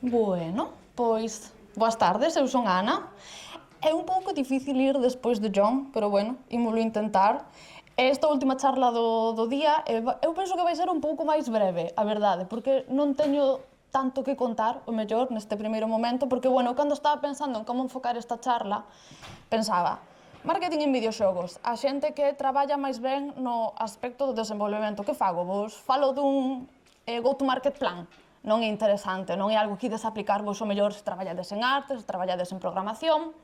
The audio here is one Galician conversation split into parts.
Bueno, pois, boas tardes, eu son Ana. É un pouco difícil ir despois de John, pero bueno, ímolo intentar. Esta última charla do día, eu penso que vai ser un pouco máis breve, a verdade, porque non teño tanto que contar, o mellor, neste primeiro momento, porque, bueno, cando estaba pensando en como enfocar esta charla, pensaba, marketing en videoxogos, a xente que traballa máis ben no aspecto do desenvolvemento, que fago? Vos falo dun go-to-market plan, non é interesante, non é algo que ides aplicar vos o mellor se traballades en artes, se traballades en programación.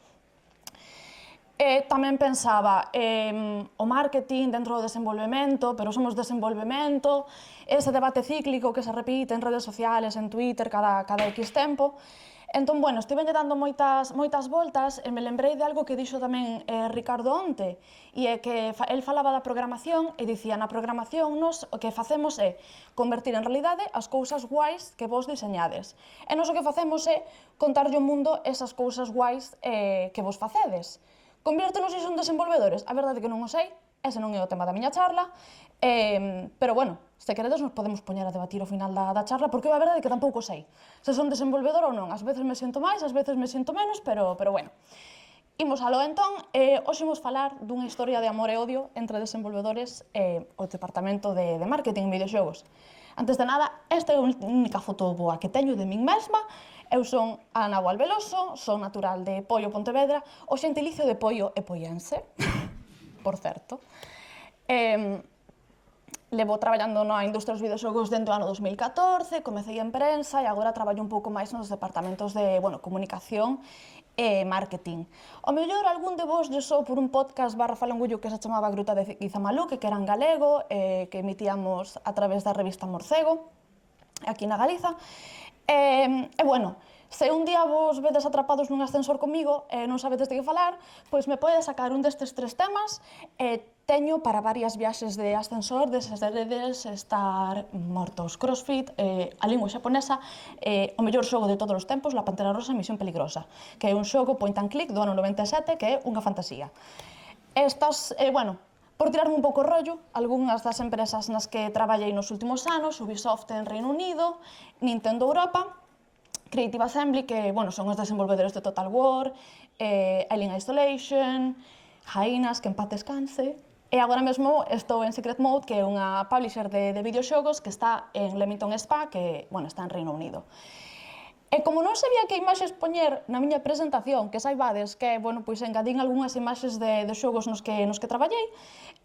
Tamén pensaba o marketing dentro do desenvolvemento, pero somos desenvolvemento, ese debate cíclico que se repite en redes sociales, en Twitter, cada X tempo. Entón, bueno, estive dando moitas voltas e me lembrei de algo que dixo tamén Ricardo onte, e é que el falaba da programación e dicía, na programación nos o que facemos é convertir en realidade as cousas guais que vos diseñades. E nos o que facemos é contarlle ao mundo esas cousas guais que vos facedes. Conviértenos iso en desenvolvedores? A verdade é que non o sei, ese non é o tema da miña charla, pero bueno, se queredes nos podemos poñer a debatir ao final da charla, porque a verdade é que tampouco sei se son desenvolvedor ou non. Ás veces me sinto máis, ás veces me sinto menos, pero bueno. Imos aló entón, hoxe imos falar dunha historia de amor e odio entre desenvolvedores e o departamento de marketing en videoxogos. Antes de nada, esta é a única foto boa que teño de min mesma. Eu son Ana Gualveloso, son natural de Poio, Pontevedra, o xentilicio de Poio é poiense, por certo. Levo traballando na industria dos videoxogos dentro do ano 2014, comecei en prensa e agora traballo un pouco máis nos departamentos de, comunicación e marketing. O mellor algún de vos lle sou por un podcast /falangullo que se chamaba Gruta de Guizamaluque, que era en galego, que emitíamos a través da revista Morcego, aquí na Galiza. Bueno, se un día vos vedes atrapados nun ascensor comigo e non sabedes de que falar, pois me podes sacar un destes tres temas e teño para varias viaxes de ascensor, deses estar mortos. CrossFit, a lingua xaponesa, o mellor xogo de todos os tempos, La Pantera Rosa, Misión Peligrosa, que é un xogo point and click do ano 97, que é unha fantasía. Estas, por tirarme un pouco o rollo, algunhas das empresas nas que traballei nos últimos anos, Ubisoft en Reino Unido, Nintendo Europa, Creative Assembly, que, son os desenvolvedores de Total War, Alien Isolation, Jainas, que en paz descanse, e agora mesmo estou en Secret Mode, que é unha publisher de videoxogos que está en Leamington Spa, que, está en Reino Unido. E como non sabía que imaxes poñer na miña presentación, que saibades que, pois engadín algunhas imaxes de xogos nos que traballei,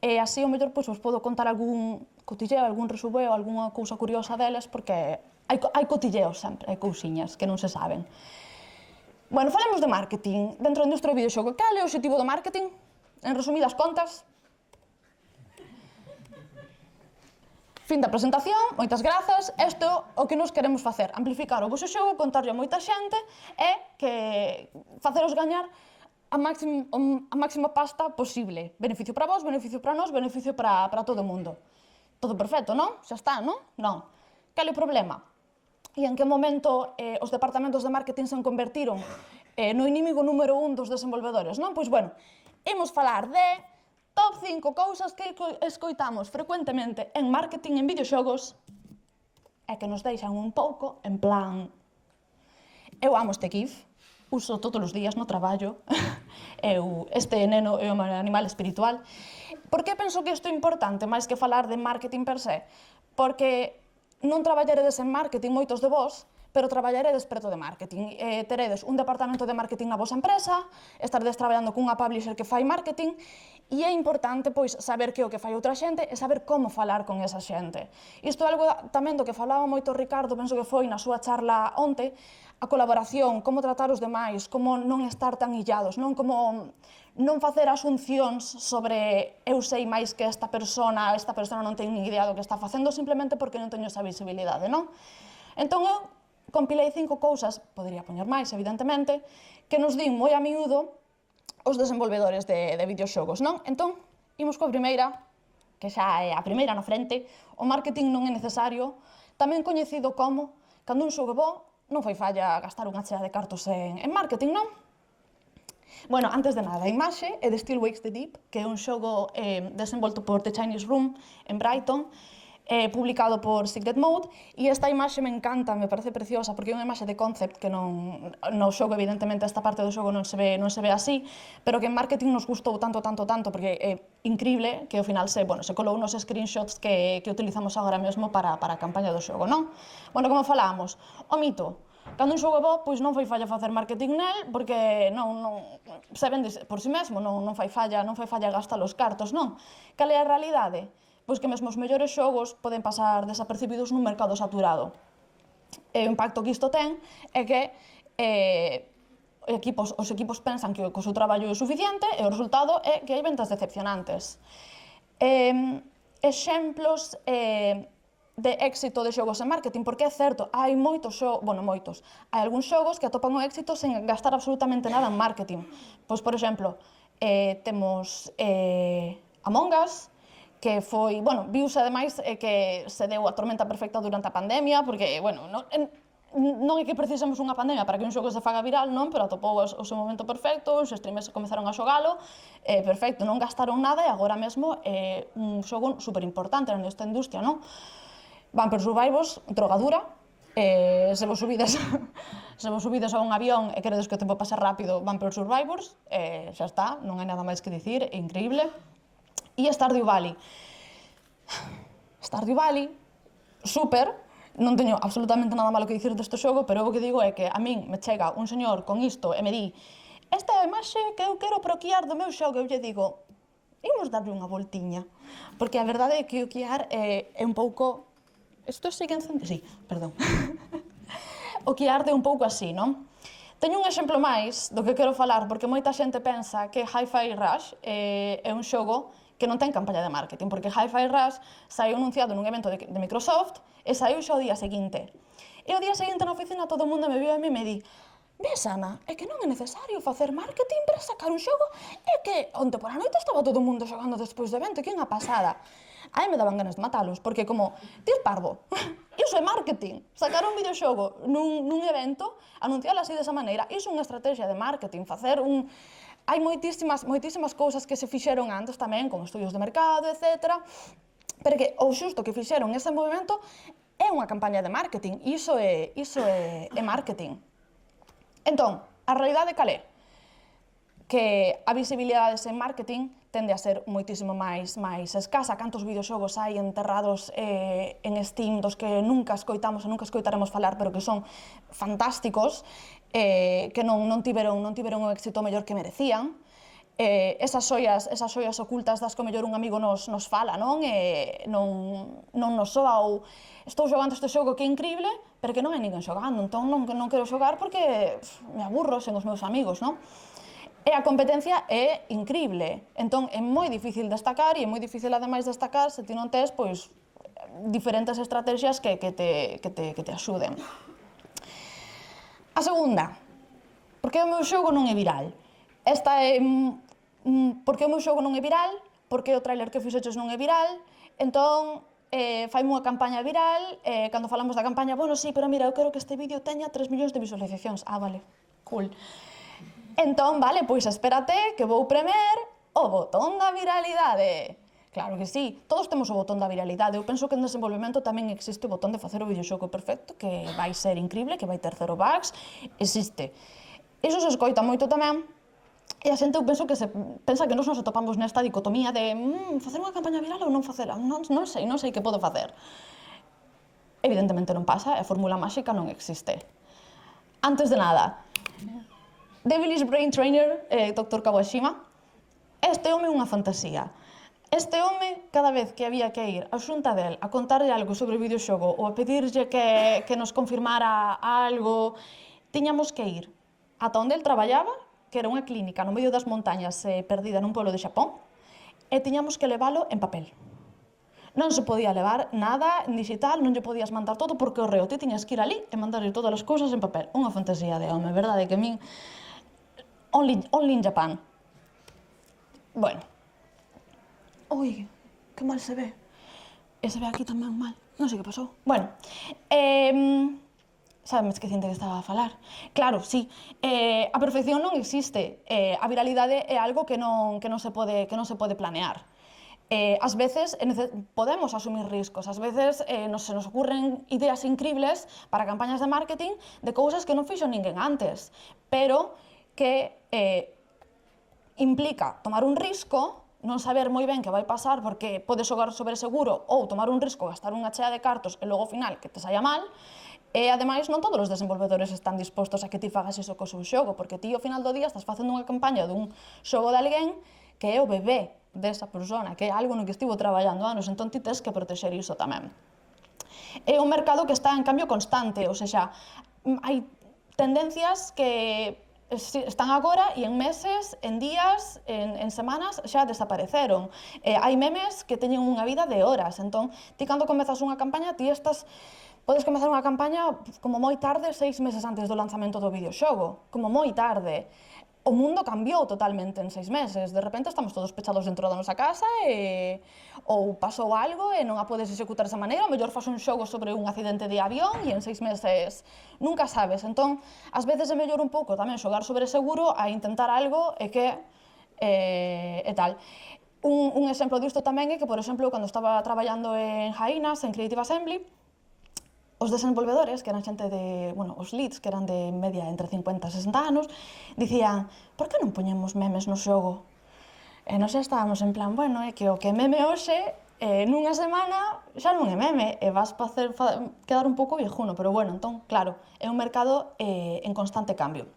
e así, o mellor, pois vos podo contar algún cotilleo, algún resubeo, algunha cousa curiosa deles, porque hai cotilleos sempre, hai cousiñas que non se saben. Falemos de marketing. Dentro da industria do videoxogo, cal é o obxectivo do marketing? En resumidas contas, fin da presentación, moitas grazas, isto é o que nos queremos facer, amplificar o vosso xogo, contarlle a moita xente e que faceros gañar a máxima pasta posible. Beneficio para vos, beneficio para nós, beneficio para todo o mundo. Todo perfecto, non? Xa está, non? Non. Cal é o problema? E en que momento os departamentos de marketing se convertiron no inimigo número 1 dos desenvolvedores, non? Pois, imos falar de top 5 cousas que escoitamos frecuentemente en marketing en videoxogos e que nos deixan un pouco en plan... Eu amo este GIF, uso todos os días no traballo, este neno é o meu animal espiritual. Por que penso que isto é importante, máis que falar de marketing per se? Porque non traballaredes en marketing moitos de vos, pero traballaredes preto de marketing. Teredes un departamento de marketing na vosa empresa, estaredes traballando cunha publisher que fai marketing, e é importante, pois, saber que é o que fai outra xente e saber como falar con esa xente. Isto é algo tamén do que falaba moito Ricardo, penso que foi na súa charla onte, a colaboración, como tratar os demais, como non estar tan illados, como non facer asuncións sobre eu sei máis que esta persona non ten ni idea do que está facendo simplemente porque non teño esa visibilidade, non? Entón eu compilei 5 cousas, podería poñer máis, evidentemente, que nos din moi a miúdo os desenvolvedores de videoxogos, non? Entón, imos coa primeira, que xa é a primeira na frente, o marketing non é necesario, tamén coñecido como, cando un xogo é bo, non fai falla gastar unha chea de cartos en marketing, non? Antes de nada, a imaxe é de Still Wakes the Deep, que é un xogo desenvolto por The Chinese Room en Brighton, publicado por Secret Mode, e esta imaxe me encanta, me parece preciosa, porque é unha imaxe de concept que non, no xogo, evidentemente, esta parte do xogo non se ve así, pero que en marketing nos gustou tanto, porque é increíble que ao final se colou nos screenshots que utilizamos agora mesmo para a campaña do xogo, non? Bueno, como falábamos, o mito. Cando un xogo é bo, pois non fai falla facer marketing nel, porque non se vende por si mesmo, non fai falla gastar os cartos, non? Cal é a realidade? Pois que mesmo os mellores xogos poden pasar desapercibidos nun mercado saturado. E o impacto que isto ten é que os equipos pensan que o seu traballo é suficiente e o resultado é que hai ventas decepcionantes. Exemplos de éxito de xogos en marketing, porque é certo, hai moitos xogos, hai algúns xogos que atopan o éxito sen gastar absolutamente nada en marketing. Pois, por exemplo, temos Among Us, que foi, viuse ademais que se deu a tormenta perfecta durante a pandemia, porque, non é que precisemos unha pandemia para que un xogo se faga viral, non, pero atopou o seu momento perfecto, os streamers comezaron a xogalo, perfecto, non gastaron nada e agora mesmo é un xogo superimportante nesta industria, non? Vampire Survivors, drogadura, se vos subides a un avión e queredes que o tempo pase rápido, Vampire Survivors, xa está, non hai nada máis que dicir, é increíble. E Stardew Valley. Stardew Valley, super, non teño absolutamente nada malo que dicir deste xogo, pero o que digo é que a min me chega un señor con isto e me di esta é a imaxe que eu quero para o QR do meu xogo, e eu lle digo imos darlle unha voltiña, porque a verdade é que o QR é un pouco... Isto sigue encendido? Sí, perdón. O QR é un pouco así, non? Teño un exemplo máis do que quero falar, porque moita xente pensa que Hi-Fi Rush é un xogo que non ten campaña de marketing, porque Hi-Fi Rush saiu anunciado nun evento de Microsoft e saiu xa o día seguinte. E o día seguinte na oficina todo o mundo me viu a mí e me di ves, Ana, é que non é necesario facer marketing para sacar un xogo, é que onte por a noite estaba todo o mundo xogando despois do evento, que é unha pasada. Aí me daban ganas de matalos, porque como, tir parvo, iso é marketing. Sacar un videoxogo nun evento, anuncialo así desa maneira, iso é unha estrategia de marketing, facer un... Hai moitísimas cousas que se fixeron antes tamén, como estudios de mercado, etc. Pero que o xusto que fixeron ese movimento é unha campaña de marketing, iso é marketing. Entón, a realidade cal é? Que a visibilidade sen marketing tende a ser moitísimo máis escasa. Cantos videoxogos hai enterrados en Steam dos que nunca escoitamos e nunca escoitaremos falar, pero que son fantásticos, que non tiveron o éxito mellor que merecían. Esas xoias ocultas das que o mellor un amigo nos fala, non nos soa, ou estou xogando este xogo que é increíble, pero que non hai ninguén xogando, entón non quero xogar porque me aburro sen os meus amigos, non? E a competencia é increíble, entón é moi difícil destacar e é moi difícil ademais destacar se ti non tes, pois, diferentes estrategias que te axuden. A segunda, porque o meu xogo non é viral? Esta é porque o meu xogo non é viral, porque o tráiler que fixeches non é viral, entón faime unha campaña viral, cando falamos da campaña, sí, pero mira, eu quero que este vídeo teña 3 millóns de visualizacións. Vale, cool. Entón, vale, pois espérate que vou premer o botón da viralidade. Claro que sí, todos temos o botón da viralidade. Eu penso que en desenvolvemento tamén existe o botón de facer o videoxogo perfecto, que vai ser increíble, que vai ter 0 bugs, existe. Iso se escoita moito tamén, e a xente eu penso que pensa que nos atopamos nesta dicotomía de facer unha campaña viral ou non facela, non sei que podo facer. Evidentemente non pasa, a fórmula máxica non existe. Antes de nada, Devilish Brain Trainer, Dr. Kawashima, este home é unha fantasía. Este home, cada vez que había que ir a xunta del a contarlle algo sobre o videoxogo ou a pedirlle que nos confirmara algo, tiñamos que ir ata onde el traballaba, que era unha clínica no medio das montañas perdida nun pueblo de Xapón, e tiñamos que leválo en papel. Non se podía levar nada en digital, non lle podías mandar todo por correo, ti tiñas que ir ali e mandarle todas as cousas en papel. Unha fantasía de home, verdade, que a min... Only in Japan. Bueno. Ui, que mal se ve. E se ve aquí tamén mal. Non sei que pasou. Bueno, xa me esquecín de que estaba a falar. Claro, sí, a perfección non existe. A viralidade é algo que non se pode planear. ás veces podemos asumir riscos, ás veces se nos ocurren ideas increíbles para campañas de marketing de cousas que non fixo ninguén antes, pero que implica tomar un risco, non saber moi ben que vai pasar porque podes xogar sobre seguro ou tomar un risco, gastar unha chea de cartos e logo ao final que te saia mal. E, ademais, non todos os desenvolvedores están dispostos a que ti fagas iso co seu xogo, porque ti, ao final do día, estás facendo unha campaña dun xogo de alguén que é o bebé desa persona, que é algo no que estivo traballando anos, entón ti tens que protexer iso tamén. É un mercado que está en cambio constante, ou seja, hai tendencias que están agora e en meses, en días, en semanas xa desapareceron. Hai memes que teñen unha vida de horas, entón ti cando comezas unha campaña, podes comezar unha campaña como moi tarde, 6 meses antes do lanzamento do videoxogo, como moi tarde. O mundo cambiou totalmente en 6 meses, de repente estamos todos pechados dentro da nosa casa ou pasou algo e non a podes executar desa maneira, ou mellor faz un xogo sobre un accidente de avión e en 6 meses nunca sabes. Entón, ás veces é mellor un pouco tamén xogar sobre seguro a intentar algo e tal. Un exemplo disto tamén é que, por exemplo, cando estaba traballando en Jainas, en Creative Assembly, os desenvolvedores, que eran xente de, os leads, que eran de media entre 50 e 60 anos, dicían, por que non poñemos memes no xogo? E nós estábamos en plan, é que o que é meme hoxe, nunha semana xa non é meme, e vas quedar un pouco viejuno, pero entón, claro, é un mercado en constante cambio.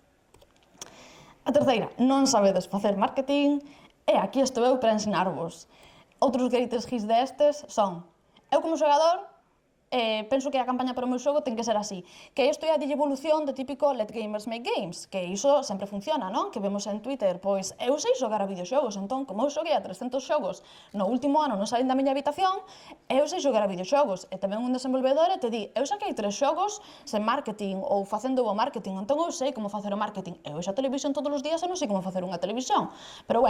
A terceira, non sabedes facer marketing, e aquí estou eu para ensinarvos. Outros greatest hits destes son, eu como xogador, penso que a campaña para o meu xogo ten que ser así, que isto é a evolución do típico Let Gamers Make Games, que iso sempre funciona, non? Que vemos en Twitter, pois eu sei xogar a videoxogos, entón, como eu xoguei a 300 xogos no último ano, non saín da miña habitación, eu sei xogar a videoxogos, e tamén un desenvolvedor te di, eu saquei 3 xogos sen marketing, ou facendo o marketing, entón eu sei como facer o marketing, eu xa televisión todos os días e non sei como facer unha televisión, pero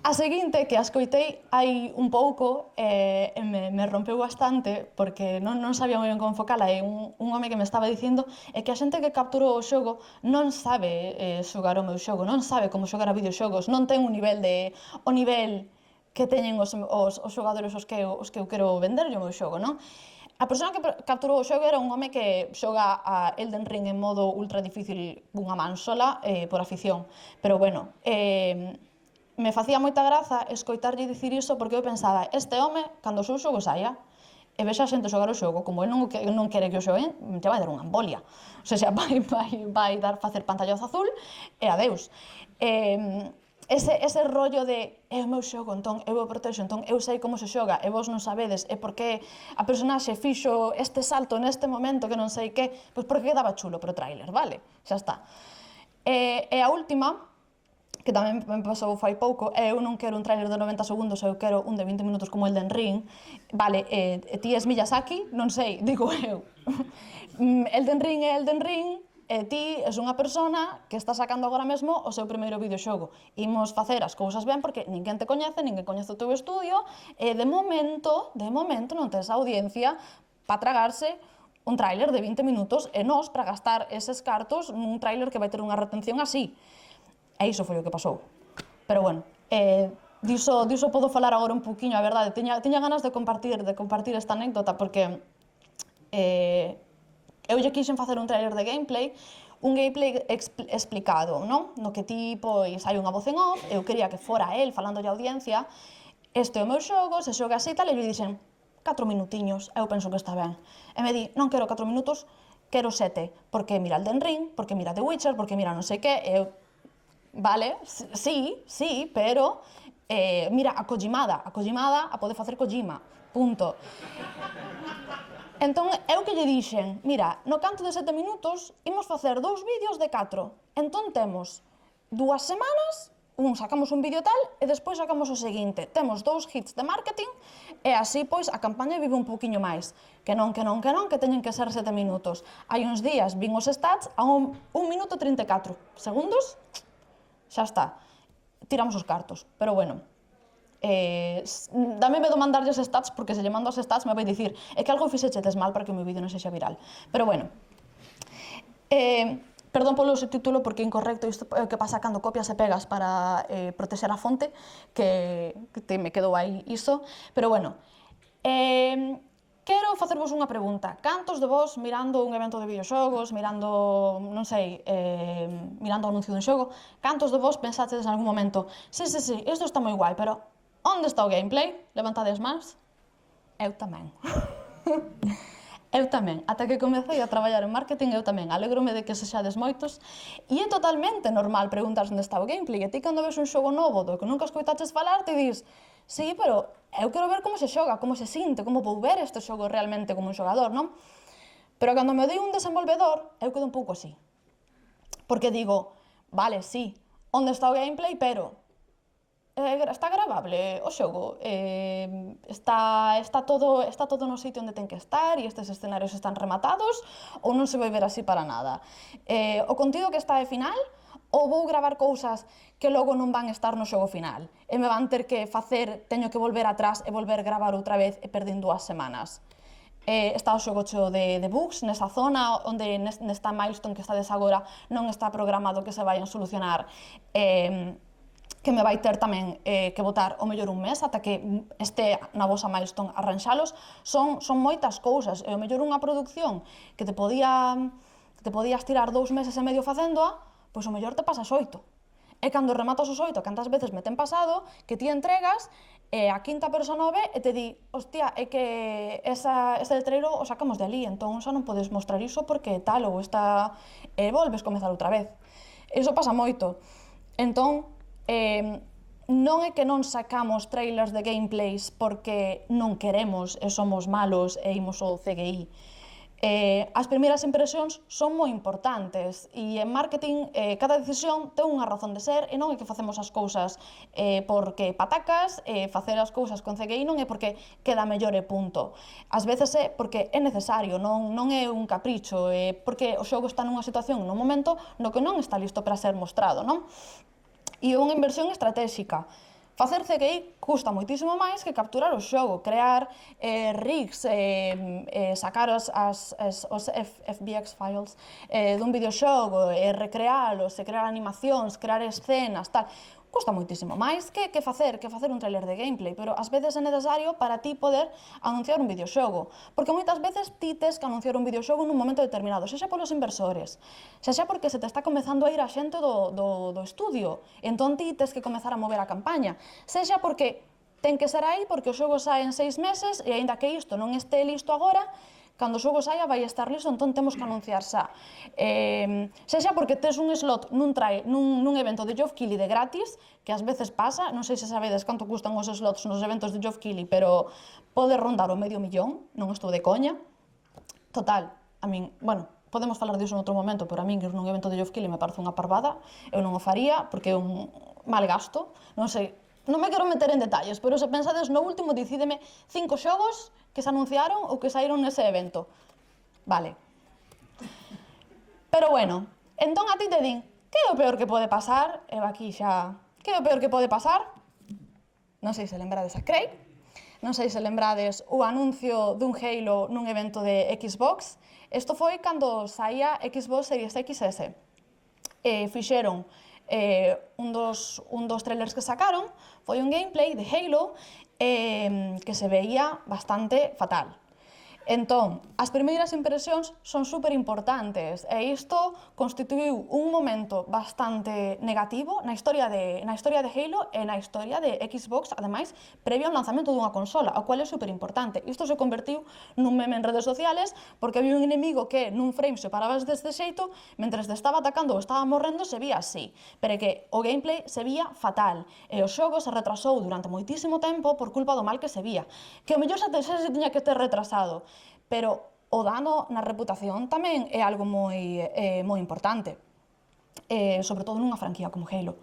A seguinte, que a escoitei hai un pouco e me rompeu bastante porque non sabía moi ben como enfocala, e un home que me estaba dicindo é que a xente que capturou o xogo non sabe xogar o meu xogo, non sabe como xogar a videoxogos, non ten o nivel que teñen os xogadores os que eu quero venderlle o meu xogo, non? A persona que capturou o xogo era un home que xoga a Elden Ring en modo ultra difícil cunha man sola por afición, pero me facía moita graza escoitarlle dicir iso porque eu pensaba, este home, cando o seu xogo saia, e vexa a xente xogar o xogo, como ele non quere que o xoguen, te vai dar unha embolia. O sea, vai facer pantallazo azul e adeus. Ese rollo de, é o meu xogo, entón eu o protexo, entón eu sei como se xoga, e vos non sabedes, e porque a personaxe fixo este salto neste momento que non sei que, pois porque quedaba chulo pro tráiler, vale? Xa está. E a última, que tamén me pasou fai pouco, eu non quero un tráiler de 90 segundos, eu quero un de 20 minutos como Elden Ring. Vale, ti es Miyazaki, non sei, digo eu. Elden Ring é Elden Ring, e ti es unha persona que está sacando agora mesmo o seu primeiro videoxogo. Imos facer as cousas ben porque ninguén te coñece, ninguén coñece o teu estudio, e de momento non tes audiencia para tragarse un tráiler de 20 minutos e nós para gastar eses cartos nun tráiler que vai ter unha retención así. E iso foi o que pasou. Pero diso podo falar agora un poquinho, a verdade. Tiña ganas de compartir esta anécdota porque eu lle quixen facer un trailer de gameplay, un gameplay explicado, non? No que ti, pois, hai unha voz en off, eu quería que fora el falándolle a audiencia, este é o meu xogo, se xoga así e tal, e lle dixen 4 minutiños, eu penso que está ben. E me di, non quero 4 minutos, quero 7, porque mira Elden Ring, porque mira The Witcher, porque mira non sei que, e eu, vale, sí, pero mira, a Kojimada a pode facer Kojima, punto. Entón, eu que lle dixen, mira, no canto de 7 minutos, imos facer 2 vídeos de 4. Entón temos 2 semanas, sacamos un vídeo tal, e despois sacamos o seguinte. Temos 2 hits de marketing, e así, pois, a campaña vive un pouquiño máis. Que non, que teñen que ser 7 minutos. Hai uns días vin os stats a 1 minuto 34 segundos, xa está, tiramos os cartos, pero dame medo mandarlle os stats porque se lle mando os stats me vai dicir é que algo fixechedes mal para que o meu vídeo non sexa viral, pero Perdón polo subtítulo porque é incorrecto, isto é o que pasa cando copias e pegas para protexer a fonte, que me quedou aí iso, pero bueno. Quero facervos unha pregunta. Cantos de vos, mirando un evento de videoxogos, mirando, non sei, mirando o anuncio dun xogo, cantos de vos pensastedes en algún momento, sí, isto está moi guai, pero onde está o gameplay? Levantades mans? Eu tamén. Eu tamén, ata que comecei a traballar en marketing, eu tamén, alégrome de que sexades moitos, e é totalmente normal preguntar onde está o gameplay, e ti cando ves un xogo novo do que nunca escoitaches falar, te dis, sí, pero eu quero ver como se xoga, como se sinte, como vou ver este xogo realmente como un xogador, non? Pero cando me dei un desenvolvedor, eu quedo un pouco así. Porque digo, vale, sí, onde está o gameplay, pero está gravable o xogo, está todo no sitio onde ten que estar e estes escenarios están rematados ou non se vai ver así para nada. O contido que está é final ou vou gravar cousas que logo non van estar no xogo final e me van ter que facer, teño que volver atrás e volver gravar outra vez e perdín 2 semanas. Está o xogo cheo de bugs nesa zona onde nesta milestone que estades agora non está programado que se vayan solucionar que me vai ter tamén que botar o mellor un mes ata que este na vosa milestone arranxalos, son moitas cousas, e o mellor unha produción que te podías tirar 2 meses e medio facéndoa, pois o mellor te pasas 8. E cando rematas os 8, cantas veces me ten pasado, que ti entregas, e a quinta persoa nove e te di, hostia, é que ese letreiro o sacamos de ali, entón xa non podes mostrar iso porque tal, ou esta... e volves comezar outra vez. Iso pasa moito. Entón, non é que non sacamos trailers de gameplays porque non queremos e somos malos e imos ao CGI. As primeiras impresións son moi importantes e en marketing cada decisión ten unha razón de ser e non é que facemos as cousas porque patacas, facer as cousas con CGI non é porque queda mellor e punto. Ás veces é porque é necesario, non é un capricho, é porque o xogo está nunha situación, nun momento no que non está listo para ser mostrado, non? E é unha inversión estratégica. Facer CGI custa moitísimo máis que capturar o xogo, crear rigs, sacar os FBX files dun videoxogo, recrealos, crear animacións, crear escenas, tal. Custa moitísimo máis que facer un trailer de gameplay, pero ás veces é necesario para ti poder anunciar un videoxogo, porque moitas veces ti tes que anunciar un videoxogo nun momento determinado, sexa polos inversores, sexa porque se te está comezando a ir a xente do estudio, entón ti tes que comezar a mover a campaña, sexa porque ten que ser aí porque o xogo sae en 6 meses e aínda que isto non este listo agora, cando o xogo saia vai estar listo, entón temos que anunciar xa. Sexa porque tes un slot nun evento de Geoff Keighley de gratis, que ás veces pasa, non sei se sabedes canto custan os slots nos eventos de Geoff Keighley, pero pode rondar o $500,000, non estou de coña. Total, a min, bueno, podemos falar disso en outro momento, pero a min ir nun evento de Geoff Keighley me parece unha parvada, eu non o faría, porque é un mal gasto, non sei, non me quero meter en detalles, pero se pensades no último, dicídeme 5 xogos que se anunciaron ou que saíron nese evento. Vale. Pero bueno, entón a ti te din, que é o peor que pode pasar? Eu aquí xa, que é o peor que pode pasar? Non sei se lembrades a Craig, non sei se lembrades o anuncio dun Halo nun evento de Xbox. Isto foi cando saía Xbox Series XS. Fixeron un dos trailers que sacaron foi un gameplay de Halo que se veía bastante fatal. Entón, as primeiras impresións son super importantes e isto constituíu un momento bastante negativo na historia de Halo e na historia de Xbox, ademais, previo ao lanzamento dunha consola, o cual é super importante. Isto se convertiu nun meme en redes sociales porque había un inimigo que nun frame se parabas deste xeito, mentres te estaba atacando ou estaba morrendo se vía así, pero que o gameplay se vía fatal e o xogo se retrasou durante moitísimo tempo por culpa do mal que se vía, que o mellor xa se tiña que ter retrasado, pero o dano na reputación tamén é algo moi importante, sobre todo nunha franquía como Halo.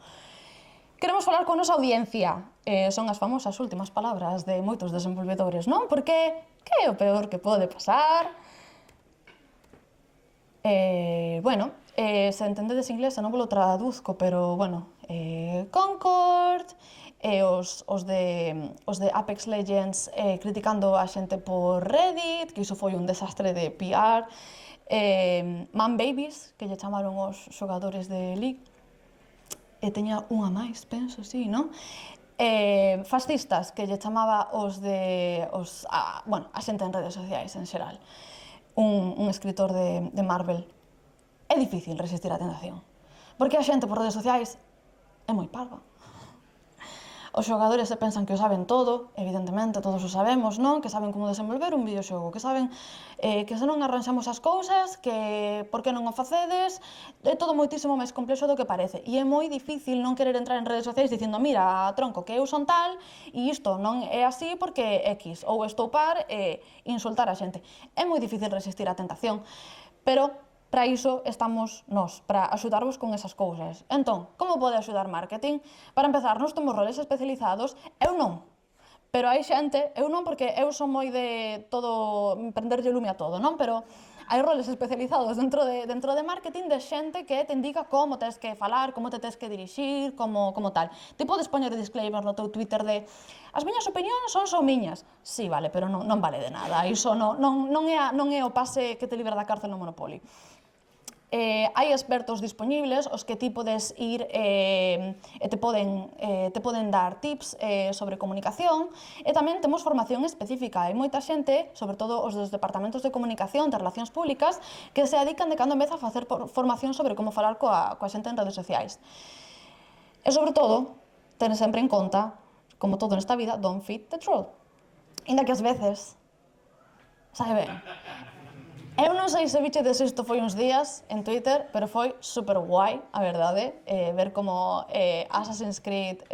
Queremos falar con nosa audiencia, son as famosas últimas palabras de moitos desenvolvedores, non? Porque que é o peor que pode pasar? Bueno, se entendedes inglés, non vos lo traduzco, pero, bueno, Concord, os de Apex Legends criticando a xente por Reddit, que iso foi un desastre de PR, man babies, que lle chamaron os xogadores de League, e teña unha máis, penso, sí, non? Fascistas, que lle chamaba a xente en redes sociais en xeral, un escritor de Marvel. É difícil resistir a tentación, porque a xente por redes sociais é moi parva. Os xogadores se pensan que o saben todo, evidentemente, todos o sabemos, non? Que saben como desenvolver un videoxogo, que saben que se non arranxamos as cousas, que por que non o facedes, é todo moitísimo máis complexo do que parece. E é moi difícil non querer entrar en redes sociais dicindo, mira, tronco, que eu son tal, e isto non é así porque X, ou estoupar e insultar a xente. É moi difícil resistir a tentación, pero para iso estamos nós, para axudarvos con esas cousas. Entón, como pode axudar marketing? Para empezar, nós temos roles especializados, eu non. Pero hai xente, eu non porque eu son moi de todo, prenderlle lume a todo, non? Pero hai roles especializados dentro de marketing de xente que te indica como tens que falar, como te tens que dirixir, como tal. Ti podes poñer disclaimer no teu Twitter de as miñas opinións son miñas. Sí, vale, pero non vale de nada. Iso non é o pase que te libra da cárcel no Monopoly. Hai expertos dispoñibles os que ti podes ir e te poden dar tips sobre comunicación, e tamén temos formación específica. Hai moita xente, sobre todo os dos departamentos de comunicación, de relacións públicas, que se dedican de cando en vez a facer formación sobre como falar coa xente en redes sociais. E sobre todo, ten sempre en conta, como todo nesta vida, don't feed the troll. Inda que ás veces sabe ben. Eu non sei se vichedes isto foi uns días en Twitter, pero foi super guai, a verdade, ver como Assassin's Creed,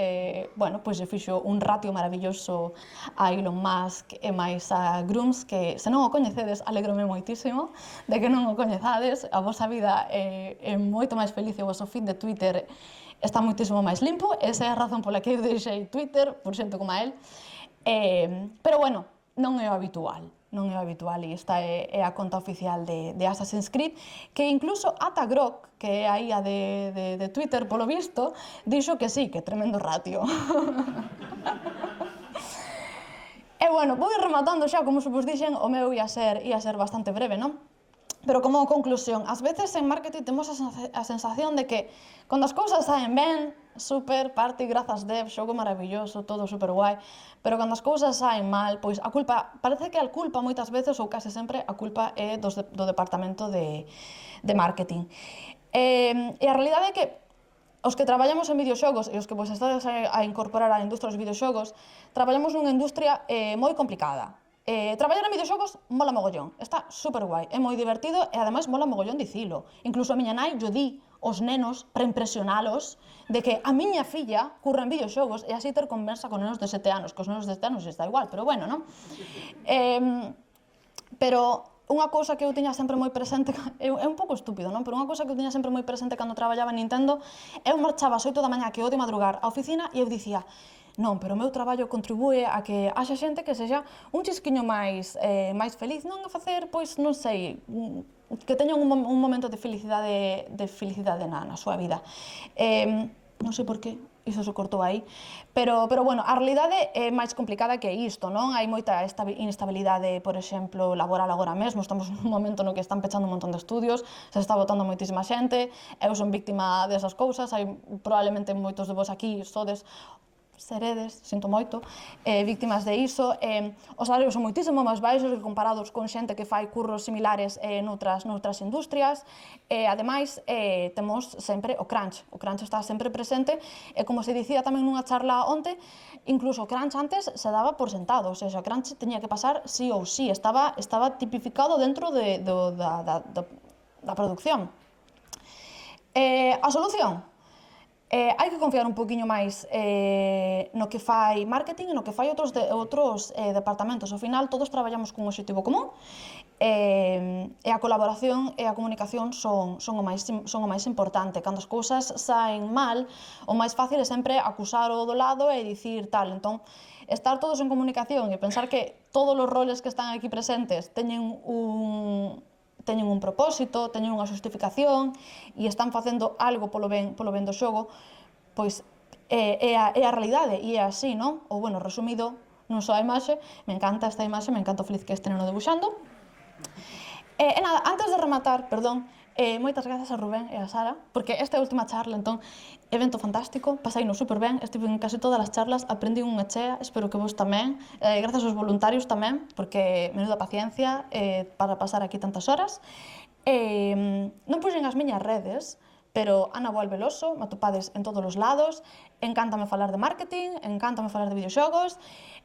pois se fixo un ratio maravilloso a Elon Musk e máis a Grooms, que se non o coñecedes, alegrome moitísimo de que non o coñezades, a vosa vida é moito máis feliz e o voso feed de Twitter está moitísimo máis limpo, esa é a razón pola que eu deixei Twitter, por xente como a él, pero bueno, non é o habitual. Non é o habitual, e esta é a conta oficial de Assassin's Creed, que incluso ata Grok, que é a IA de Twitter, polo visto, dixo que sí, que tremendo ratio. E bueno, vou ir rematando xa, como se vos dixen, o meu ia ser bastante breve, non? Pero como conclusión, ás veces en marketing temos a sensación de que cando as cousas saen ben, super, party, grazas dev, xogo maravilloso, todo super guai, pero cando as cousas saen mal, pois a culpa, parece que a culpa moitas veces, ou case sempre, a culpa é do departamento de marketing. E a realidade é que os que traballamos en videoxogos e os que vos estades a incorporar á industria dos videoxogos, traballamos nunha industria moi complicada. Traballar en videoxogos mola mogollón, está super guai, é moi divertido e ademais mola mogollón dicilo. Incluso a miña nai yo di os nenos para impresionalos de que a miña filla curra en videoxogos e así ter conversa con nenos de 7 anos, que os nenos de 7 anos está igual, pero bueno, non? Pero unha cousa que eu tiña sempre moi presente, é un pouco estúpido, non? Pero unha cousa que eu tiña sempre moi presente cando traballaba en Nintendo, eu marchaba ás 8 da mañá que eu de madrugar á oficina e eu dicía, non, pero o meu traballo contribúe a que haxa xente que sexa un chisquiño máis feliz, non a facer, pois, non sei, que teñan un momento de felicidade na súa vida. Non sei por qué, iso se cortou aí, pero bueno, a realidade é máis complicada que isto, non? Hai moita inestabilidade, por exemplo, laboral agora mesmo, estamos nun momento no que están pechando un montón de estudios, se está botando moitísima xente, eu son víctima desas cousas, hai probablemente moitos de vos aquí sodes seredes, sinto moito, víctimas de iso, os salarios son moitísimo máis baixos que comparados con xente que fai curros similares noutras industrias, e ademais temos sempre o crunch está sempre presente, e como se dicía tamén nunha charla onte, incluso o crunch antes se daba por sentado, o sea, o crunch teña que pasar sí ou sí, estaba tipificado dentro da producción. A solución? Hai que confiar un poquinho máis no que fai marketing e no que fai outros departamentos. Ao final, todos traballamos cun obxectivo común e a colaboración e a comunicación son o máis importante. Cando as cousas saen mal, o máis fácil é sempre acusar o do lado e dicir tal. Entón, estar todos en comunicación e pensar que todos os roles que están aquí presentes teñen un propósito, teñen unha xustificación e están facendo algo polo ben do xogo, pois é a realidade e é así, non? Ou, bueno, resumido, non só a imaxe, me encanta esta imaxe, me encanta o feliz que este neno debuxando. E nada, antes de rematar, perdón, moitas grazas a Rubén e a Sara, porque esta é a última charla, entón, evento fantástico, pasaino super ben, estive en casi todas as charlas, aprendí unha chea, espero que vos tamén, grazas aos voluntarios tamén, porque menuda paciencia para pasar aquí tantas horas. Non puxen as miñas redes, pero Ana Boal Veloso, me atopades en todos os lados, encántame falar de marketing, encántame falar de videoxogos,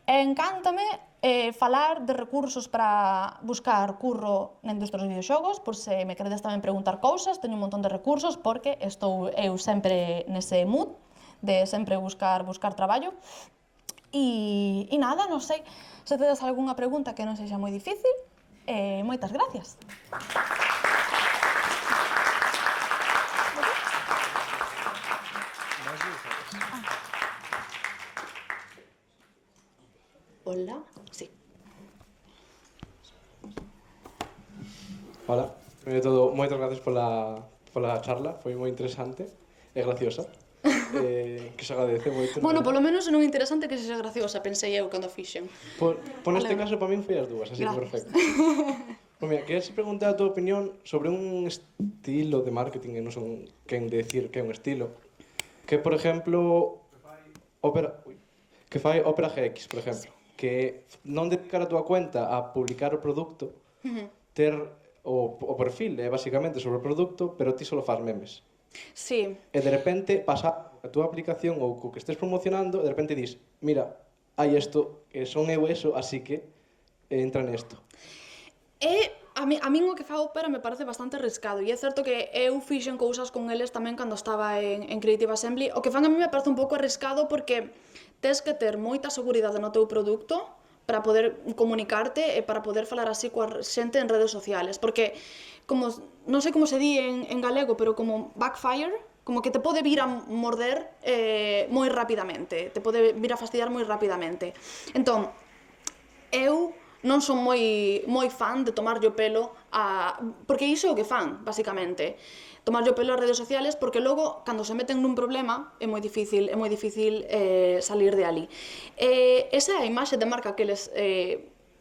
encántame falar de recursos para buscar curro na industria dos videoxogos, por se me queredes tamén preguntar cousas, teño un montón de recursos porque estou eu sempre nese mood de sempre buscar traballo. E nada, non sei, se tedes algunha pregunta que non sexa moi difícil, moitas gracias. Hola, sí. Hola, primeiro de todo, moitas gracias pola charla, foi moi interesante e graciosa. Que se agradece moito. Bueno, polo menos non é interesante que sexa graciosa, pensei eu cando fixen. Por neste caso, para min foi as dúas, así que perfecto. Pois mira, queres preguntar a tua opinión sobre un estilo de marketing, que non son quen decir que é un estilo, que, por exemplo, que fai Opera GX, por exemplo, que non dedicar a túa cuenta a publicar o produto, ter o perfil é basicamente sobre o produto, pero ti só faz memes. Sí. E de repente pasa a túa aplicación ou co que estés promocionando, de repente dis, mira, hai isto, que son eu eso, así que entra nesto. A min o que fa Opera me parece bastante arriscado, e é certo que eu fixen cousas con eles tamén cando estaba en Creative Assembly. O que fan a mí me parece un pouco arriscado porque tes que ter moita seguridade no teu produto para poder comunicarte e para poder falar así coa xente en redes sociales, porque como non sei como se di en galego, pero como backfire, como que te pode vir a morder moi rapidamente, te pode vir a fastidiar moi rapidamente. Entón, eu non son moi fan de tomarlle o pelo porque iso é o que fan, basicamente. Tomarlle o pelo ás redes sociales porque logo, cando se meten nun problema, é moi difícil salir de ali. Esa é a imaxe de marca que eles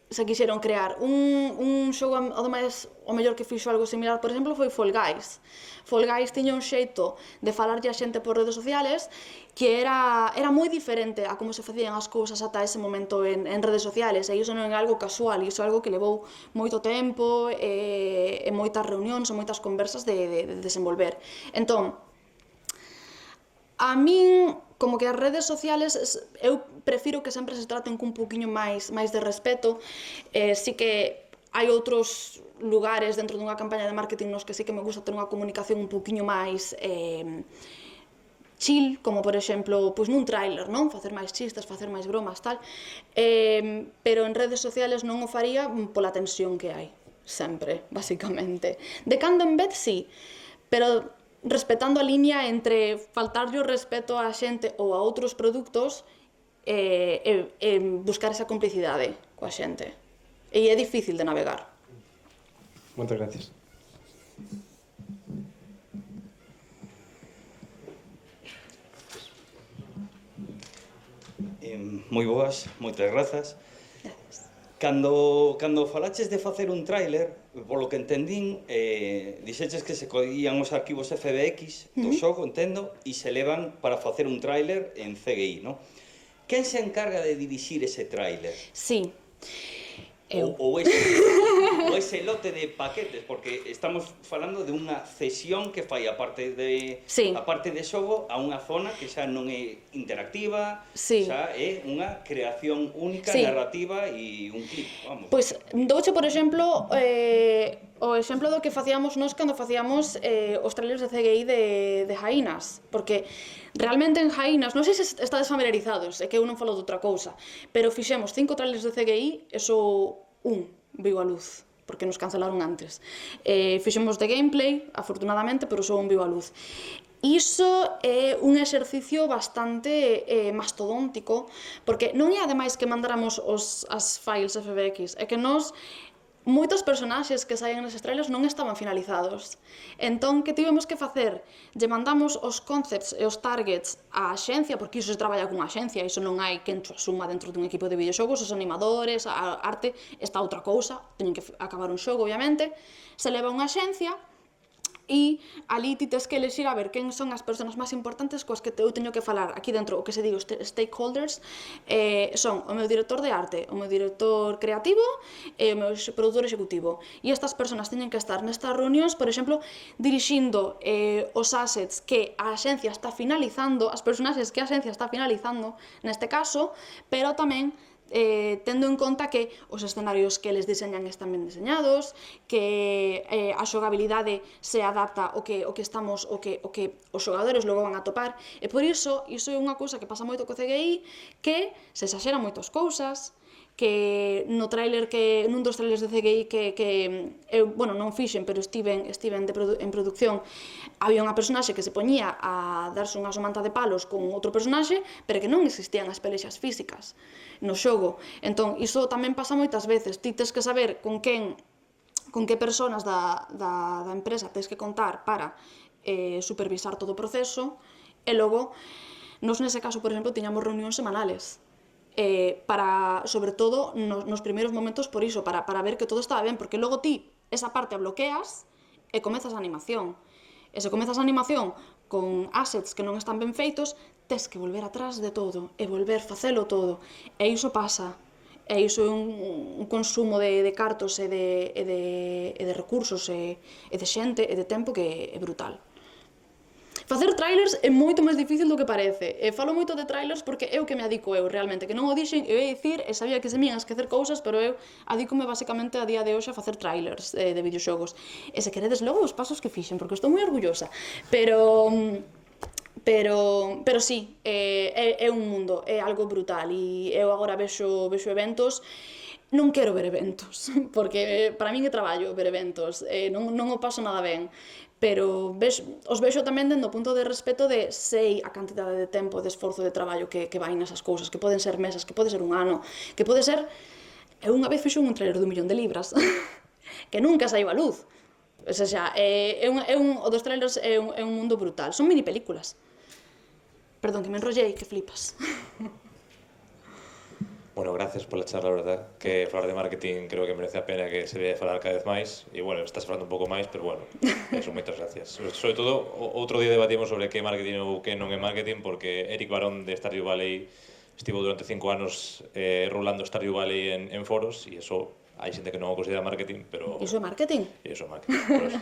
se quixeron crear. Un xogo, ademais, o mellor que fixo algo similar, por exemplo, foi Fall Guys. Fall Guys tiña un xeito de falarlle a xente por redes sociales que era moi diferente a como se facían as cousas ata ese momento en redes sociales, e iso non é algo casual, iso é algo que levou moito tempo e moitas reunións e moitas conversas de desenvolver. Entón, a min, como que as redes sociales, eu prefiro que sempre se traten cun pouquiño máis de respeto. Si que hai outros lugares dentro dunha campaña de marketing nos que sí que me gusta ter unha comunicación un pouquiño máis chill, como por exemplo, pois nun tráiler, non? Facer máis chistes, facer máis bromas, tal. Pero en redes sociales non o faría pola tensión que hai, sempre, basicamente. De cando en vez, sí, pero respetando a liña entre faltarlle o respeto á xente ou a outros produtos e buscar esa complicidade coa xente. E é difícil de navegar. Moitas gracias. Moi boas, moitas grazas. Cando falaches de facer un tráiler, polo que entendín, dixeches que se collían os arquivos FBX do xogo, entendo, e se levan para facer un tráiler en CGI, non? Quen se encarga de dirixir ese tráiler? Sí. Ou ese lote de paquetes, porque estamos falando de unha cesión que fai a parte de xogo a unha zona que xa non é interactiva, xa é unha creación única, narrativa e un clip, vamos. Pois, douche, por exemplo, o exemplo do que facíamos nós cando facíamos os trailers de CGI de Jainas, porque realmente en Jainas, non sei se estades familiarizados, é que eu non falo de outra cousa, pero fixemos 5 trailers de CGI e só un viu a luz, porque nos cancelaron antes. Fixemos de gameplay, afortunadamente, pero só un viu a luz. Iso é un exercicio bastante mastodóntico, porque non é ademais que mandáramos as files FBX, é que nós moitos personaxes que saían neses trailers non estaban finalizados. Entón, que tivemos que facer? Lle mandamos os concepts e os targets á axencia, porque iso se traballa cunha axencia, iso non hai quen asuma dentro dun equipo de videoxogos, os animadores, a arte, está outra cousa, teñen que acabar un xogo, obviamente, se leva a unha axencia, e ali ti tes que elexir a ver quen son as persoas máis importantes coas que eu teño que falar. Aquí dentro, o que se digo, stakeholders, son o meu director de arte, o meu director creativo e o meu produtor executivo. E estas persoas teñen que estar nestas reunións, por exemplo, dirixindo os assets que a axencia está finalizando, as personaxes que a axencia está finalizando, neste caso, pero tamén tendo en conta que os escenarios que eles diseñan están ben diseñados, que a xogabilidade se adapta ao que estamos, o que os xogadores logo van a topar, e por iso é unha cousa que pasa moito co CGI, que se exaxeran moitas cousas, que no trailer, nun dos trailers de CGI que eu, bueno, non fixen, pero estiven en producción, había unha personaxe que se poñía a darse unha somanta de palos con outro personaxe, pero que non existían as pelexas físicas no xogo. Entón, iso tamén pasa moitas veces, ti tes que saber con que persoas da empresa tes que contar para supervisar todo o proceso, e logo, nos nese caso, por exemplo, tiñamos reunións semanales, para, sobre todo, nos primeiros momentos por iso, para ver que todo estaba ben, porque logo ti esa parte a bloqueas e comezas a animación. E se comezas a animación con assets que non están ben feitos, tes que volver atrás de todo e volver facelo todo. E iso pasa. E iso é un consumo de cartos e de recursos e de xente e de tempo que é brutal. Facer trailers é moito máis difícil do que parece. Falo moito de trailers porque é o que me adico eu, realmente, que non o dixen, eu ia dicir, e sabía que se me ian esquecer cousas, pero eu adícome basicamente a día de hoxe a facer trailers de videoxogos. E se queredes logo os pasos que fixen, porque estou moi orgullosa. Pero sí, é un mundo, é algo brutal, e eu agora vexo eventos. Non quero ver eventos, porque para min é traballo ver eventos, non o paso nada ben, pero os vexo tamén dende o punto de respeto de sei a cantidade de tempo, de esforzo, de traballo que vai nesas cousas, que poden ser mesas, que pode ser un ano, que pode ser... Eu unha vez fixo un trailer de 1 millón de libras, que nunca saiu a luz. O sea, o dos trailers é un mundo brutal, son mini películas. Perdón, que me enrollei, que flipas. Bueno, gracias pola charla, verdad, que falar de marketing creo que merece a pena que se debe falar cada vez máis, e bueno, estás falando un pouco máis, pero bueno, eso, moitas gracias. Sobre todo, outro día debatimos sobre que é marketing ou que non é marketing, porque Eric Barón de Stardew Valley estivo durante 5 anos rolando Stardew Valley en foros, e eso, hai xente que non o considera marketing, pero... Iso é marketing? Iso é marketing, por eso.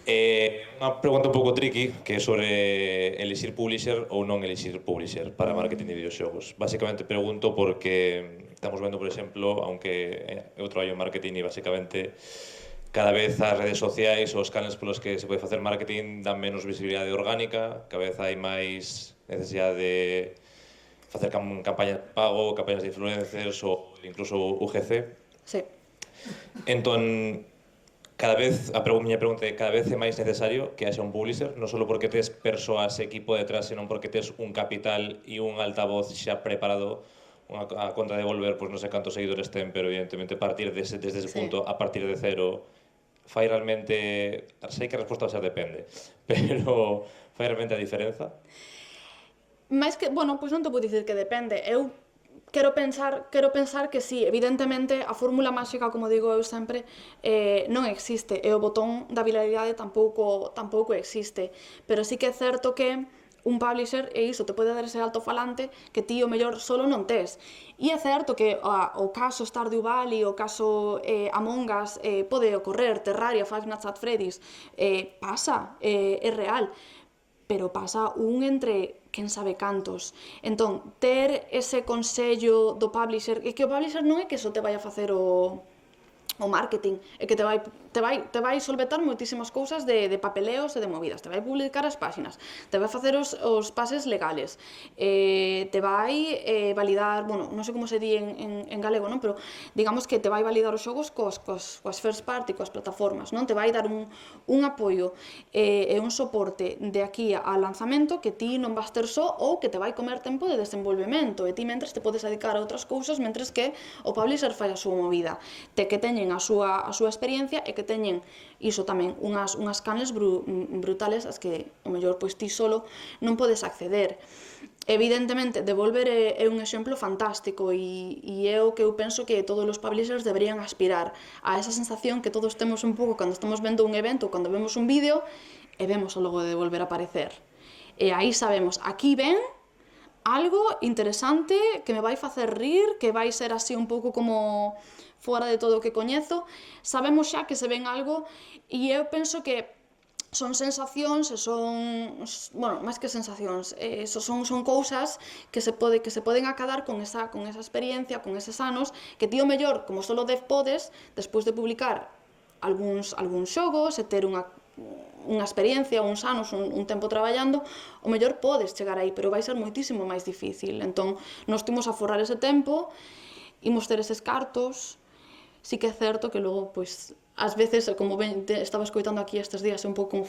Unha pregunta un pouco tricky, que é sobre elixir publisher ou non elixir publisher para marketing de videoxogos. Básicamente pregunto porque estamos vendo, por exemplo, aunque eu traballo en marketing e básicamente cada vez as redes sociais ou os canales polos que se pode facer marketing dan menos visibilidade orgánica, cada vez hai máis necesidade de facer campañas de pago, campañas de influencers ou incluso UGC. Sí. Entón, cada vez, miña pregunta é, cada vez é máis necesario que haxa un publisher, non só porque tes persoas e equipo detrás, senón porque tes un capital e un altavoz xa preparado a contra de volver, pois non sei cantos seguidores ten, pero evidentemente partir desde ese punto, a partir de cero, fai realmente, sei que a resposta xa depende, pero fai realmente a diferenza? Mais que, bueno, pois non te vou dicir que depende, eu quero pensar que sí, evidentemente a fórmula máxica, como digo eu sempre, non existe, e o botón da viralidade tampouco existe, pero sí que é certo que un publisher, e iso te pode dar ese altofalante que ti o mellor solo non tes. E é certo que o caso Stardew Valley, o caso Among Us pode ocorrer, Terraria, Five Nights at Freddy's, pasa, é real, pero pasa un entre quen sabe cantos. Entón, ter ese consello do publisher, e que o publisher non é que só te vai a facer o marketing, é que te vai solvetar moitísimas cousas de papeleos e de movidas, te vai publicar as páxinas, te vai facer os pases legales, te vai validar, bueno, non sei como se di en galego, non? Pero digamos que te vai validar os xogos coas first party, coas plataformas, non? Te vai dar un apoio e un soporte de aquí ao lanzamento que ti non vas ter só, ou que te vai comer tempo de desenvolvemento, e ti mentres te podes dedicar a outras cousas mentres que o publisher fai a súa movida. Que teñen teñen a súa experiencia e que teñen iso tamén, unhas canles brutales as que, o mellor, pois ti solo non podes acceder. Evidentemente, Devolver é un exemplo fantástico e é o que eu penso que todos os publishers deberían aspirar a esa sensación que todos temos un pouco cando estamos vendo un evento ou cando vemos un vídeo e vemos o logo de Devolver aparecer. E aí sabemos, aquí ven algo interesante que me vai facer rir, que vai ser así un pouco como fora de todo o que coñezo. Sabemos xa que se ven algo e eu penso que son sensacións e son, bueno, máis que sensacións, son cousas que se poden acadar con esa experiencia, con eses anos, que ti o mellor, como solo dev podes, despois de publicar algúns xogos e ter unha experiencia, uns anos, un tempo traballando, o mellor podes chegar aí, pero vai ser moitísimo máis difícil. Entón, nos timos a forrar ese tempo, imos ter eses cartos. Sí que é certo que logo, pois, ás veces, como estaba escoitando aquí estes días, é un pouco como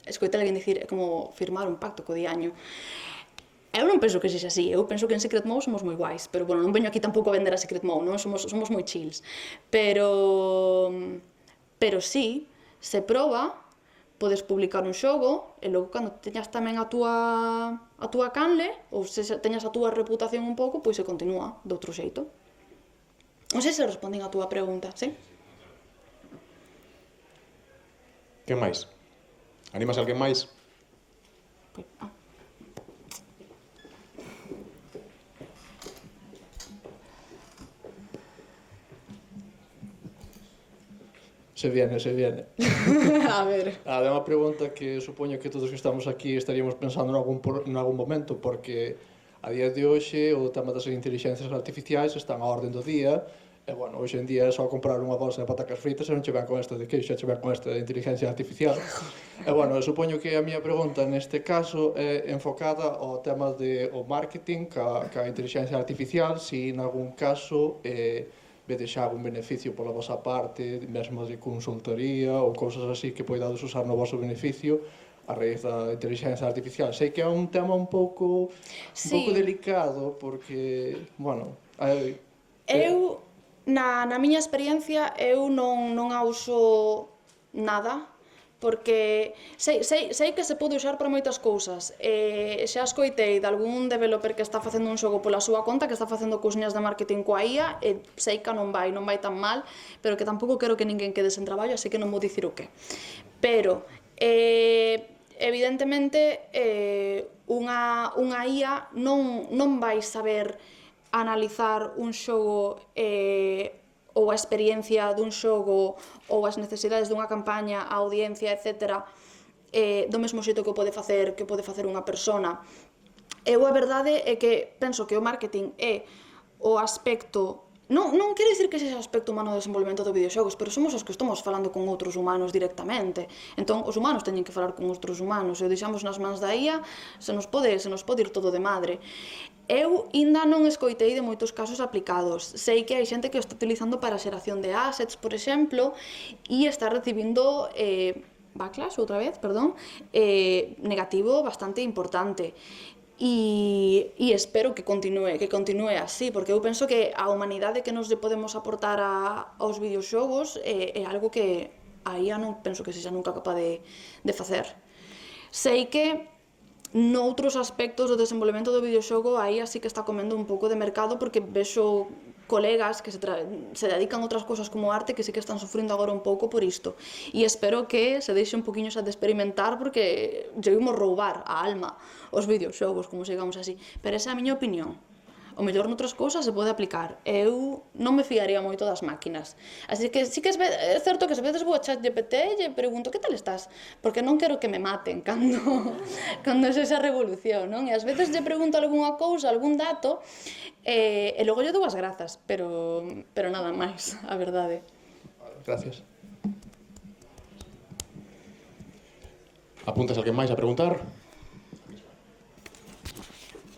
escoitar alguén dicir, é como firmar un pacto co diaño. Eu non penso que sexa así, eu penso que en Secret Mode somos moi guais, pero, bueno, non veño aquí tampouco a vender a Secret Mode, non? Somos moi chills. Pero sí, se proba, podes publicar un xogo, e logo, cando teñas tamén a túa canle, ou se teñas a túa reputación un pouco, pois se continúa de outro xeito. Non sei se responden a túa pregunta, sí? Que máis? Animas alguén máis? Se viene. A ver. É unha pregunta que supoño que todos que estamos aquí estaríamos pensando en algún momento, porque a día de hoxe o tema das inteligencias artificiais están á orden do día, e, bueno, hoxe en día é só comprar unha bolsa de patacas fritas e non che ven con esta de queixo, che ven con esta de inteligencia artificial. E, bueno, supoño que a miña pregunta neste caso é enfocada ao tema do marketing ca inteligencia artificial, se en algún caso vedes xa algún beneficio pola vosa parte, mesmo de consultoría ou cousas así que poidades usar no voso beneficio a raíz da inteligencia artificial. Sei que é un tema un pouco delicado, porque, bueno... Eu, na miña experiencia, eu non a uso nada, porque sei que se pode usar para moitas cousas. Xa escoitei de algún developer que está facendo un xogo pola súa conta, que está facendo cousiñas de marketing coa IA, e sei que non vai tan mal, pero que tampouco quero que ninguén quede sen traballo, así que non vou dicir o que. Pero, evidentemente, unha IA non vai saber analizar un xogo ou a experiencia dun xogo ou as necesidades dunha campaña, a audiencia, etc., do mesmo xeito que pode facer unha persona. Eu a verdade é que penso que o marketing é o aspecto... Non quero dicir que sexa o aspecto humano do desenvolvemento de videoxogos, pero somos os que estamos falando con outros humanos directamente. Entón, os humanos teñen que falar con outros humanos, e o deixamos nas mans da IA, se nos pode ir todo de madre. Eu ainda non escoitei de moitos casos aplicados. Sei que hai xente que o está utilizando para a xeración de assets, por exemplo, e está recibindo backlash, negativo bastante importante. E espero que continue así, porque eu penso que a humanidade que nos podemos aportar aos videoxogos é algo que a IA non penso que sexa nunca capaz de facer. Sei que noutros aspectos do desenvolvemento do videoxogo a IA sí que está comendo un pouco de mercado, porque vexo colegas que se dedican a outras cousas como arte que sí que están sufrindo agora un pouco por isto. E espero que se deixe un poquinho xa de experimentar, porque lle vimos roubar a alma os videoxogos, como sigamos así. Pero esa é a miña opinión. O mellor noutras cousas se pode aplicar. Eu non me fiaría moito das máquinas. Así que sí que é certo que se veces vou a ChatGPT e lle pregunto que tal estás? Porque non quero que me maten cando é esa revolución, non? E ás veces lle pregunto algunha cousa, algún dato, e logo lle dou as grazas, pero nada máis, a verdade. Gracias. Apuntas alguén máis a preguntar?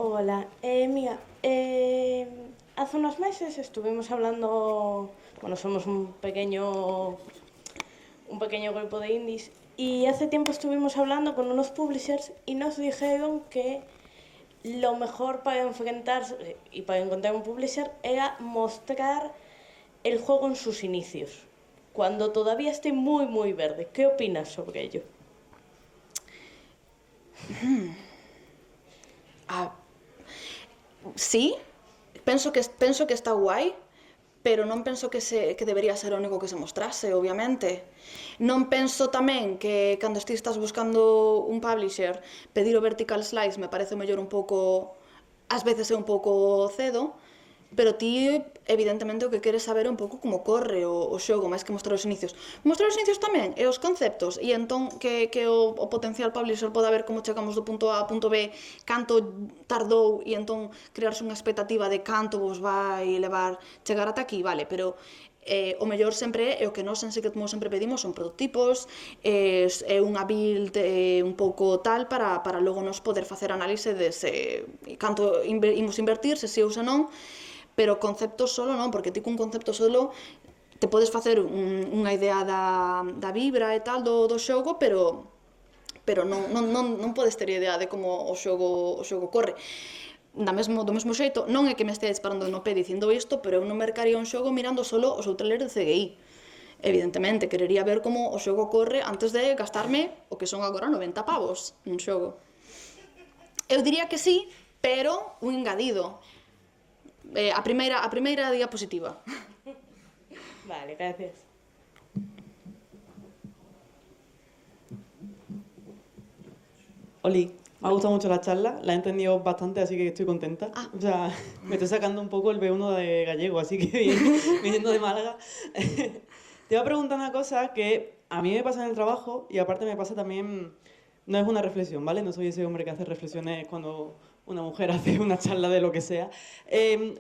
Hola, mira, hace unos meses estuvimos hablando, bueno, somos un pequeño grupo de indies, y hace tiempo estuvimos hablando con unos publishers y nos dijeron que lo mejor para enfrentarse y para encontrar un publisher era mostrar el juego en sus inicios, cuando todavía esté muy, muy verde. ¿Qué opinas sobre ello? Sí, penso que está guai, pero non penso que debería ser o único que se mostrase, obviamente. Non penso tamén que cando ti estás buscando un publisher, pedir o vertical slice me parece mellor un pouco, ás veces é un pouco cedo, pero ti, evidentemente, o que queres saber é un pouco como corre o xogo, máis que mostrar os inicios. Mostrar os inicios tamén, e os conceptos, e entón que o potencial publisher poda ver como chegamos do punto A ao punto B, canto tardou, e entón crearse unha expectativa de canto vos vai levar chegar ata aquí, vale, pero o mellor sempre é o que nós en Secret Mode sempre pedimos son prototipos, é unha build un pouco tal para logo nos poder facer análise de se canto imos invertir, se si ou se non, pero conceptos solo non, porque ti cun concepto solo te podes facer unha idea da vibra e tal do xogo, pero non podes ter idea de como o xogo corre. Do mesmo xeito, non é que me estea disparando no pé dicindo isto, pero eu non mercaría un xogo mirando solo o seu trailer de CGI. Evidentemente, querería ver como o xogo corre antes de gastarme o que son agora 90 pavos nun xogo. Eu diría que sí, pero un engadido. A primeira diapositiva. Vale, gracias. Oli, me ha gustado mucho la charla, la he entendido bastante, así que estoy contenta. O sea, me estoy sacando un poco el B1 de gallego, así que viniendo de Málaga. Te iba a preguntar una cosa que a mí me pasa en el trabajo y aparte me pasa también, no es una reflexión, ¿vale? No soy ese hombre que hace reflexiones cuando una mujer hace una charla de lo que sea.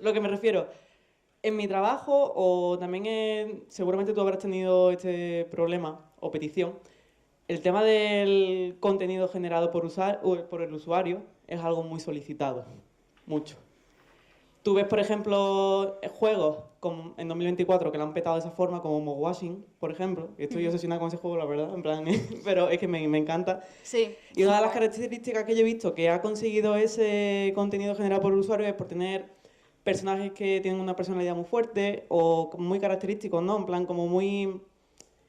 Lo que me refiero, en mi trabajo, o también seguramente tú habrás tenido este problema o petición, el tema del contenido generado por el usuario es algo muy solicitado, mucho. Tú ves, por ejemplo, juegos como en 2024 que lo han petado de esa forma, como Mowashing, por ejemplo. Estoy obsesionada con ese juego, la verdad, en plan, pero es que me encanta. Sí. Y una de las características que yo he visto que ha conseguido ese contenido generado por el usuario es por tener personajes que tienen una personalidad muy fuerte o muy característicos, ¿no? En plan, como muy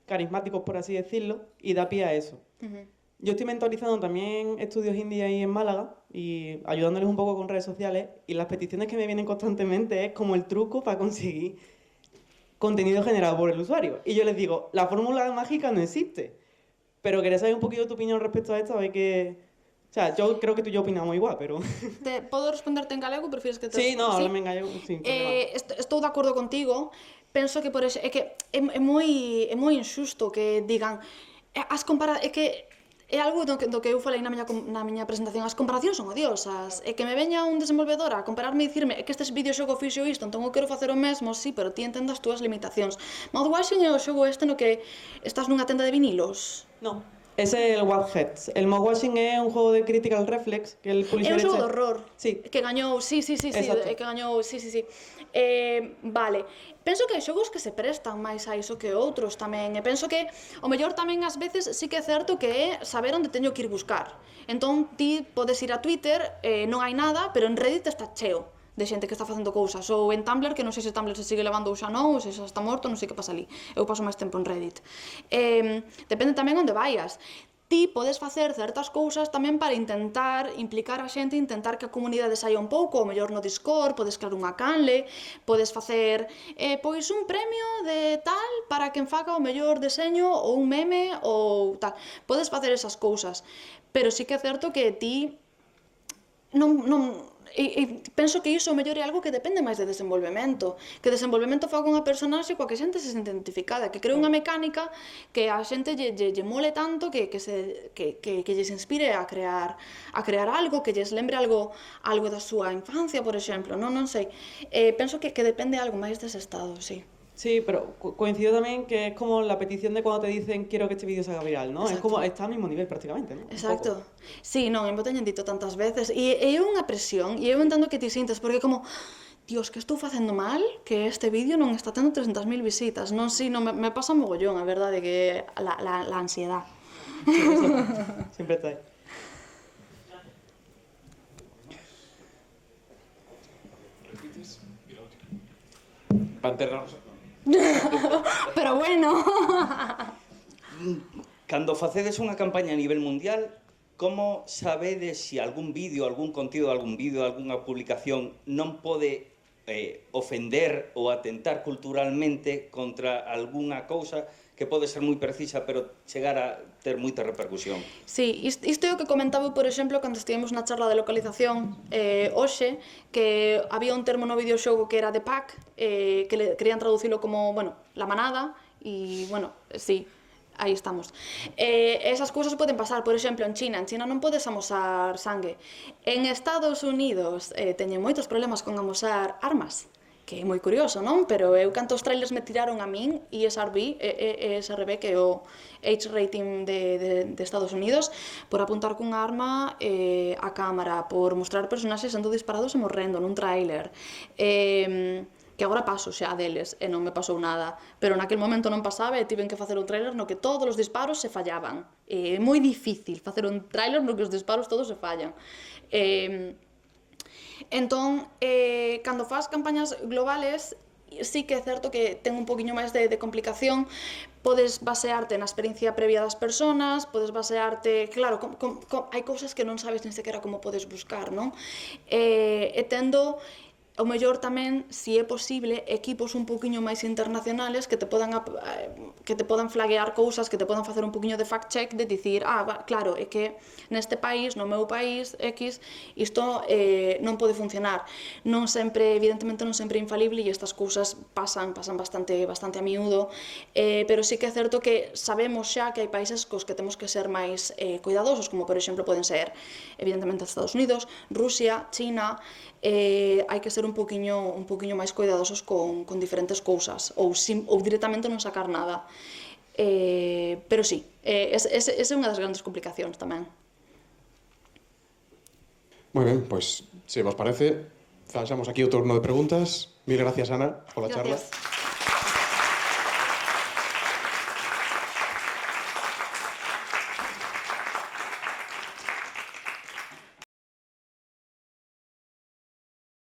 carismáticos, por así decirlo, y da pie a eso. Yo estoy mentorizando también estudios indie ahí en Málaga y ayudándoles un poco con redes sociales, y las peticiones que me vienen constantemente es como el truco para conseguir contenido generado por el usuario. Y yo les digo, la fórmula mágica no existe, pero quería saber un poquito tu opinión respecto a esto, a ver qué... O sea, yo creo que tú y yo opinamos igual, pero... Podo responderte en galego? Prefires que te... Sí, no, háblame en gallego, sin problema. Estou de acordo contigo. Penso que por é que é moi injusto que digan é que é algo do que eu falei na miña presentación. As comparacións son odiosas. É que me veña un desenvolvedor a compararme e dicirme que este videoxogo fixo isto, entón eu quero facer o mesmo, sí, pero ti entendo as túas limitacións. Mouthwashing é o xogo este no que estás nunha tenda de vinilos? No. Ese es el Wildheads. El Mowashing es un juego de Critical Reflex que el publisher... É un xogo de horror. Sí. Que gañou, sí, que gañou, sí. Vale. Penso que hai xogos que se prestan máis a iso que outros tamén. E penso que, o mellor tamén ás veces sí que é certo que é saber onde teño que ir buscar. Entón, ti podes ir a Twitter, non hai nada, pero en Reddit está cheo de xente que está facendo cousas, ou en Tumblr, que non sei se Tumblr se sigue levando ou xa non, ou se xa está morto, non sei que pasa ali. Eu paso máis tempo en Reddit. Depende tamén onde vayas. Ti podes facer certas cousas tamén para intentar implicar a xente, intentar que a comunidade saia un pouco, ou mellor no Discord, podes crear unha canle, podes facer pois un premio de tal para quen faga o mellor deseño ou un meme ou tal. Podes facer esas cousas, pero sí que é certo que ti E penso que iso mellor é algo que depende máis de desenvolvemento, que desenvolvemento faga unha personaxe coa que a xente se sente identificada, que cree unha mecánica que a xente lle mole tanto que lles inspire a crear algo, que lles lembre algo da súa infancia, por exemplo, non sei. Penso que depende algo máis dese estado, sí. Sí, pero coincido tamén que es como la petición de cuando te dicen quiero que este vídeo se haga viral, ¿no? Exacto. Es como, está al mismo nivel prácticamente, ¿no? Exacto. Sí, non, me teñen dito tantas veces. E é unha presión, e eu entendo que ti sintes, porque como, Dios, que estou facendo mal, que este vídeo non está tendo 300.000 visitas. Non, sí, non, me pasa mogollón, a verdade, que la ansiedad. Sí, eso, siempre está ahí. Pantera Rosa. Pero bueno. Cando facedes unha campaña a nivel mundial, como sabedes se algún vídeo, algún contido de algún vídeo, algunha publicación non pode ofender ou atentar culturalmente contra algunha cousa que pode ser moi precisa, pero chegar a ter moita repercusión? Sí, isto é o que comentaba, por exemplo, cando estivemos na charla de localización hoxe, que había un termo no videoxogo que era de pack, que querían traducilo como, bueno, la manada, e, bueno, sí, aí estamos. Esas cousas poden pasar, por exemplo, en China non podes amosar sangue. En Estados Unidos teñen moitos problemas con amosar armas, que é moi curioso, non? Pero eu cantos trailers me tiraron a min, ESRB, que é o Age Rating de Estados Unidos, por apuntar cunha arma a cámara, por mostrar personaxes sendo disparados e morrendo nun trailer. Que agora paso xa deles e non me pasou nada, pero naquel momento non pasaba e tiven que facer un trailer no que todos os disparos se fallaban. É moi difícil facer un trailer no que os disparos todos se fallan. Entón, cando faz campañas globales, sí que é certo que ten un poquinho máis de complicación. Podes basearte na experiencia previa das personas, podes basearte, claro, hai cousas que non sabes nin sequera como podes buscar, non? E tendo o mellor tamén, se é posible, equipos un poquinho máis internacionales que te podan flaguear cousas, que te podan facer un poquinho de fact-check, de dicir, claro, é que neste país, no meu país, X, isto non pode funcionar. Non sempre, evidentemente, non sempre é infalible e estas cousas pasan bastante a miúdo, pero sí que é certo que sabemos xa que hai países cos que temos que ser máis cuidadosos, como, por exemplo, poden ser, evidentemente, Estados Unidos, Rusia, China. Hai que ser un poquinho máis cuidadosos con diferentes cousas ou directamente non sacar nada, pero sí, esa é unha das grandes complicacións tamén. Moi ben, pois, se vos parece, fixamos aquí o turno de preguntas. Mil gracias, Ana, pola charla.